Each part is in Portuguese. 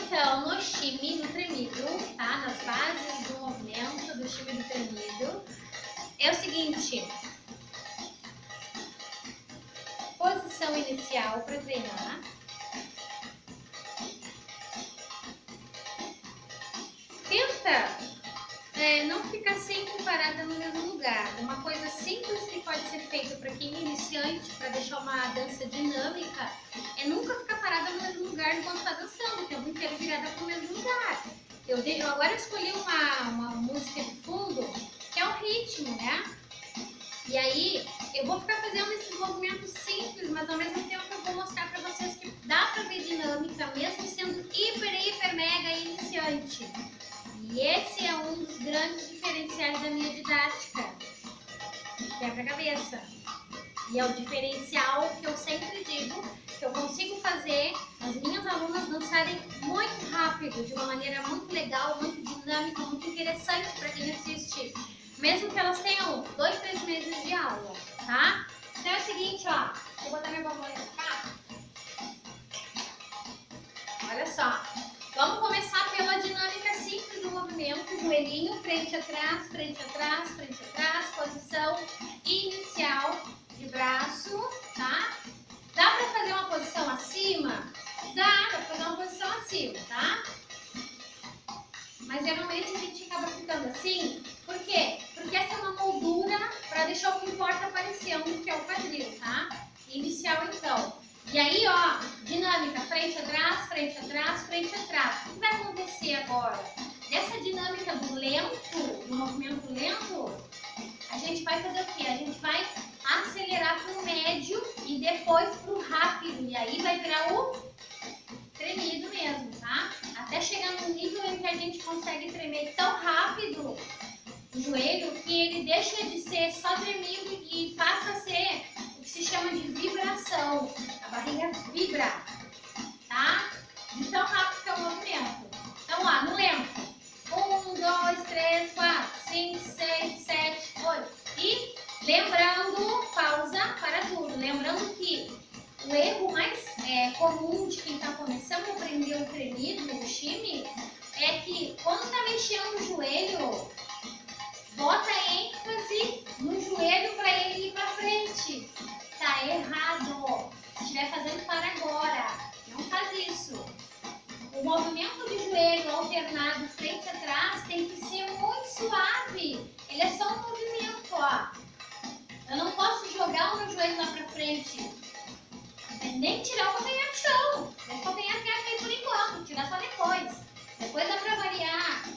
então no shimmy do tremido, tá? Nas bases do movimento do shimmy do tremido. É o seguinte, posição inicial para treinar. Tenta não ficar sempre parada no mesmo lugar. Uma coisa simples que pode ser feita para quem é iniciante, para deixar uma dança dinâmica, é nunca ficar parada no mesmo lugar enquanto está dançando, o tempo inteiro virada para o mesmo lugar. Eu agora escolhi uma música de fundo que é o ritmo, né? E aí eu vou ficar fazendo esses movimentos simples, mas ao mesmo tempo eu vou mostrar para vocês que dá para ver dinâmica mesmo sendo hiper, mega iniciante. E esse é um dos grandes diferenciais da minha didática. Quebra-cabeça. E é o diferencial que eu sempre digo, que eu consigo fazer as minhas alunas dançarem muito rápido, de uma maneira muito legal, muito dinâmica, muito interessante para quem assiste. Mesmo que elas tenham 2, 3 meses de aula, tá? Então é o seguinte, ó. Vou botar minha borboleta pra cá. Olha só. Vamos começar pela dinâmica simples do movimento. Joelhinho, frente, atrás, frente, atrás, frente, atrás. Posição inicial de braço, tá? Dá pra fazer uma posição acima? Dá pra fazer uma posição acima, tá? Mas geralmente a gente acaba ficando assim. Por quê? Porque essa é uma moldura para deixar o que importa aparecendo, que é o quadril, tá? Inicial então. E aí, ó, dinâmica, frente, atrás, frente, atrás, frente, atrás. O que vai acontecer agora? Nessa dinâmica do lento, do movimento lento, a gente vai fazer o quê? A gente vai acelerar para o médio e depois para o rápido. E aí vai virar o tremido mesmo, tá? Até chegar num nível em que a gente consegue tremer tão rápido o joelho que ele deixa de ser só tremido e passa a ser o que se chama de vibração. A barriga vibra, tá? De tão rápido que é o movimento. Então, ó, no lento. 1, 2, 3, 4, 5, 6, 7, 8. E lembrando, pausa para tudo. Lembrando que o erro mais comum de quem está começando a aprender o tremido, o shimmy, é que quando está mexendo o joelho, bota ênfase no joelho para ele ir para frente. Tá errado. Se estiver fazendo, para agora. Não faz isso. O movimento de joelho alternado frente a trás tem que ser muito suave. Ele é só um movimento, ó. Eu não posso jogar o meu joelho lá para frente. Nem tirar o calcanhar do chão. Deixa o calcanhar quieto aí por enquanto. Tirar só depois. Depois dá para variar.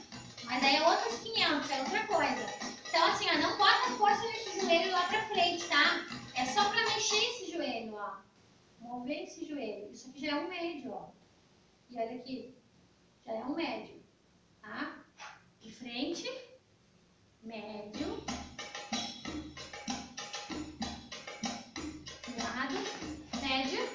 Mas aí é outros 500, é outra coisa. Então assim, ó, não bota força nesse joelho lá pra frente, tá? É só pra mexer esse joelho, ó. Mover esse joelho. Isso aqui já é um médio, ó. E olha aqui. Já é um médio, tá? De frente, médio. Do lado, médio.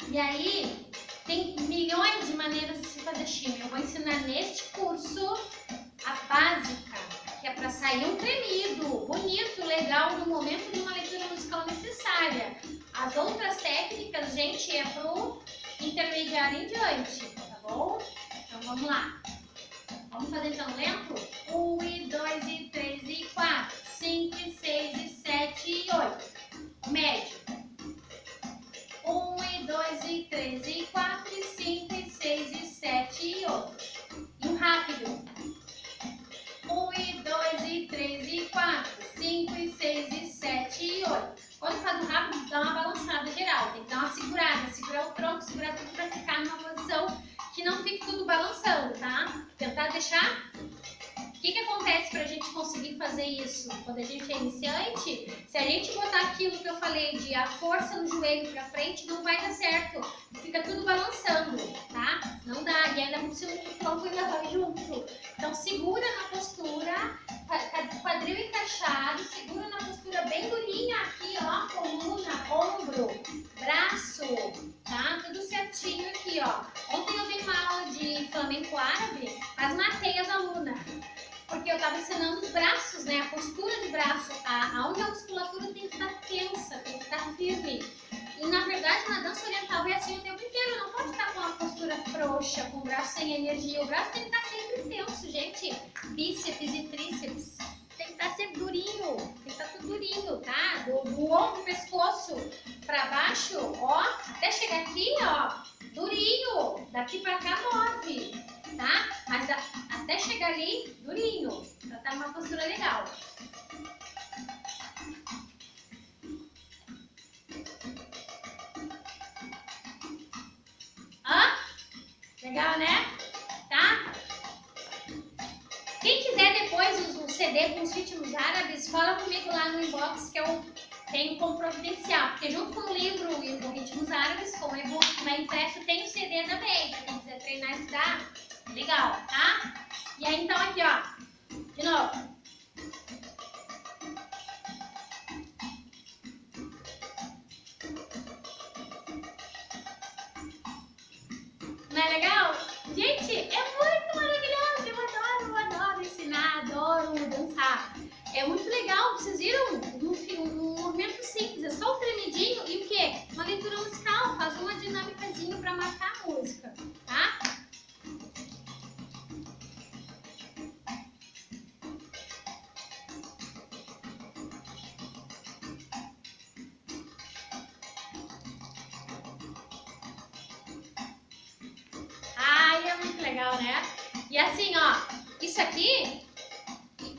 E aí, tem milhões de maneiras de se fazer shimmy. Eu vou ensinar neste curso a básica, que é para sair um tremido, bonito, legal, no momento de uma leitura musical necessária. As outras técnicas, gente, é pro intermediário em diante, tá bom? Então vamos lá. Vamos fazer então lento? 1, e 2, e 3, e 4, 5, e 6, e 7, e 8. Médio. 1, e 2, e 3, e 4, e 5, e 6, e 7, e 8. E o rápido. 1, e 2, e 3, e 4, 5, e 6, e 7, e 8. Quando faz o rápido, dá uma balançada geral. Tem que dar uma segurada, segurar o tronco, segurar tudo para ficar numa posição que não fique tudo balançando, tá? Tentar deixar. O que acontece para a gente conseguir fazer isso? Quando a gente é iniciante, se a gente botar aquilo que eu falei de a força no joelho para frente, não vai dar certo. Fica tudo balançando, tá? Não dá. E ainda por cima o tronco ainda vai junto. Então segura na postura, quadril encaixado, segura na postura bem durinha aqui, ó, coluna, ombro, braço, tá? Tudo certinho aqui, ó. Ontem eu dei uma aula de flamenco árabe, mas matei as alunas. Porque eu estava ensinando os braços, né? A postura de braço, aonde a musculatura tem que estar tensa, tem que estar firme. E na verdade, na dança oriental é assim o tempo inteiro, não pode frouxa, com o braço sem energia. O braço tem que estar sempre tenso, gente. Bíceps e tríceps. Tem que estar sempre durinho. Tem que estar tudo durinho, tá? Do ombro, pescoço pra baixo, ó. Até chegar aqui, ó. Durinho. Daqui pra cá, move, tá? Mas até chegar ali, durinho. Pra estar numa postura legal. Legal, né? Tá? Quem quiser depois o CD com os ritmos árabes, fala comigo lá no inbox que eu tenho como providencial. Porque junto com o livro e o Ritmos Árabes, com o e-book que vai impresso, tem o CD também. Se quem quiser treinar e estudar, legal, tá? E aí, então, aqui, ó. De novo. Não é legal? Gente, é muito maravilhoso. Eu adoro ensinar, adoro dançar. É muito legal, vocês viram? Um movimento simples, é só um tremidinho e o quê? Uma leitura musical, faz uma dinâmicazinha para marcar a música, tá? Ai, é muito legal, né? E assim, ó, isso aqui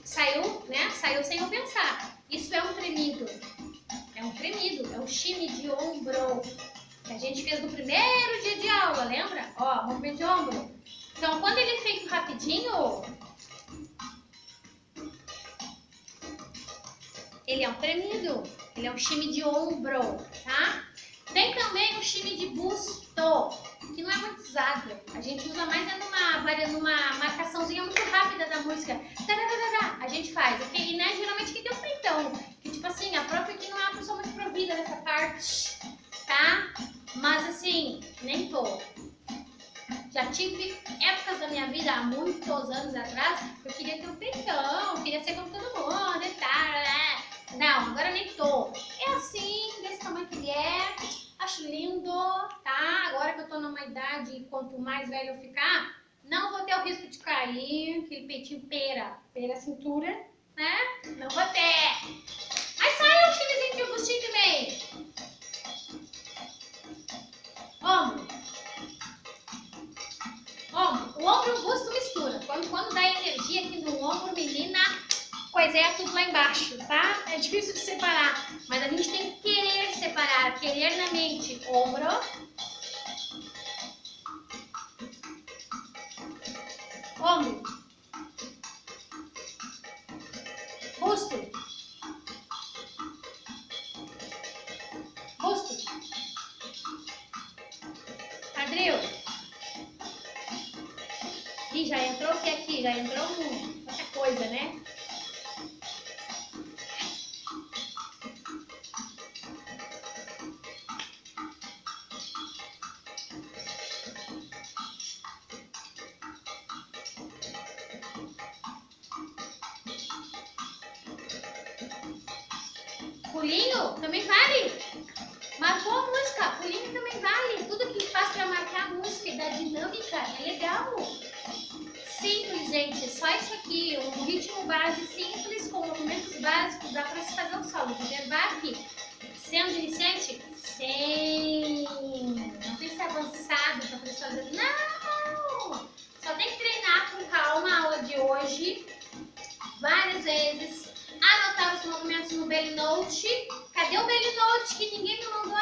saiu, né? Saiu sem eu pensar. Isso é um tremido. É um tremido, é um shimmy de ombro. Que a gente fez no primeiro dia de aula, lembra? Ó, movimento de ombro. Então, quando ele é feito rapidinho, ele é um tremido. Ele é um shimmy de ombro, tá? Tem também o shimmy de busto, que não é muito usado. A gente usa mais numa marcaçãozinha muito rápida da música. A gente faz, ok? Né? Geralmente quem tem um peitão. Que tipo assim, a própria aqui não é uma pessoa muito provida nessa parte, tá? Mas assim, nem tô. Já tive épocas da minha vida, há muitos anos atrás, eu queria ter um peitão, queria ser como todo mundo e tal, né? Não, agora nem tô. É assim, desse tamanho que ele é. Acho lindo, tá? Agora que eu tô numa idade, quanto mais velho eu ficar, não vou ter o risco de cair, aquele peitinho pera a cintura, né? Não vou ter. Aí sai o chinesinho que o bustinho também. Ombro. O ombro e o busto mistura. Quando dá energia aqui no ombro, menina, coisa é tudo lá embaixo, tá? É difícil de separar, mas a gente tem que querer separar, querer na mente. Ombro, ombro, busto, busto, quadril. Ih, já entrou o que aqui? Já entrou outra coisa, né? Pulinho também vale. Marcou a música, pulinho também vale. Tudo que faz para marcar a música e dar dinâmica é legal. Simples, gente. Só isso aqui. Um ritmo base simples, com movimentos básicos, dá para se fazer um solo de verbac. Sendo iniciante, sem. Não tem que ser avançado para poder fazer. Não! Só tem que treinar com calma a aula de hoje. Várias vezes. Anotar os movimentos no Belly Note. Cadê o Belly Note que ninguém me mandou